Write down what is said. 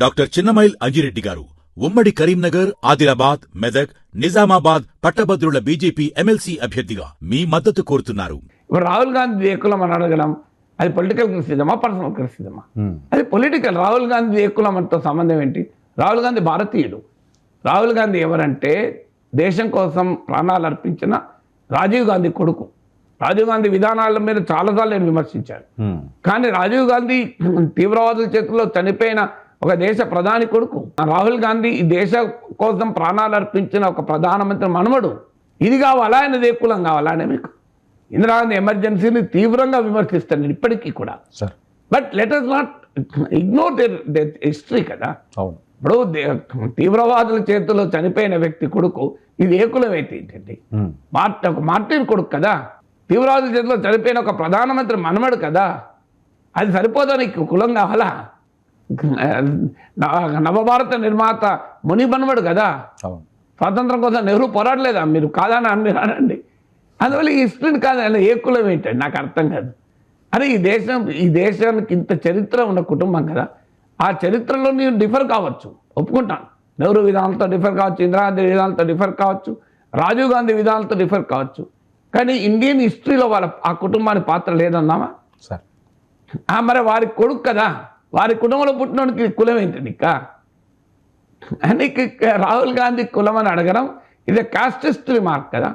Doctor Chinnamail Anji Reddy గారు ఉమ్మడి కరీంనగర్, ఆదిలాబాద్, మెదక్, నిజామాబాద్ పట్టభద్రుల బీజేపీ ఎమ్మెల్సీ అభ్యర్థిగా మీ మద్దతు కోరుతున్నారు. ఇప్పుడు రాహుల్ గాంధీ ఏ కులం అని అడగడం అది పొలిటికల్ క్రిటిసిజమా, పర్సనల్ క్రిటిసిజమా? అది పొలిటికల్. రాహుల్ గాంధీ ఏ కులం అంతో సంబంధం ఏంటి? రాహుల్ గాంధీ భారతీయుడు. రాహుల్ గాంధీ ఎవరంటే దేశం కోసం ప్రాణాలు అర్పించిన రాజీవ్ గాంధీ కొడుకు. రాజీవ్ గాంధీ విధానాల మీద చాలాసార్లు నేను విమర్శించాను. కానీ రాజీవ్ గాంధీ తీవ్రవాదుల చేతుల్లో చనిపోయిన ఒక దేశ ప్రధాని కొడుకు. రాహుల్ గాంధీ ఈ దేశం కోసం ప్రాణాలు అర్పించిన ఒక ప్రధానమంత్రి మనవడు. ఇది కావాలా, ఆయన ఏ కులం కావాలా అని మీకు? ఇందిరాగాంధీ ఎమర్జెన్సీని తీవ్రంగా విమర్శిస్తాను ఇప్పటికీ కూడా. But let us not ignore their history కదా. ఇప్పుడు తీవ్రవాదుల చేతిలో చనిపోయిన వ్యక్తి కొడుకు, ఇది ఏ కులం అయితే ఏంటండి? ఒక మార్టిన్ కొడుకు కదా. తీవ్రవాదుల చేతిలో చనిపోయిన ఒక ప్రధానమంత్రి మనవడు కదా. అది సరిపోదా నీకు? కులం కావాలా? నవభారత నిర్మాత ముని మనవడు కదా. స్వాతంత్రం కోసం నెహ్రూ పోరాడలేదా? మీరు కాదని మీరు అనండి. అందువల్ల ఈ హిస్టరీని కాదు, ఏ కులం ఏంటండి నాకు అర్థం కాదు. అరే ఈ దేశానికి ఇంత చరిత్ర ఉన్న కుటుంబం కదా. ఆ చరిత్రలో నేను డిఫర్ కావచ్చు, ఒప్పుకుంటాను. నెహ్రూ విధానాలతో డిఫర్ కావచ్చు, ఇందిరాగాంధీ విధానాలతో డిఫర్ కావచ్చు, రాజీవ్ గాంధీ విధానాలతో డిఫర్ కావచ్చు. కానీ ఇండియన్ హిస్టరీలో ఆ కుటుంబానికి పాత్ర లేదన్నామా? మరి వారి కొడుకు కదా, వారి కుటుంబంలో పుట్టినోడికి కులం ఏంటండి? నీకు రాహుల్ గాంధీ కులం అని అడగడం ఇది కాస్టిస్ట్ రిమార్క్ కదా.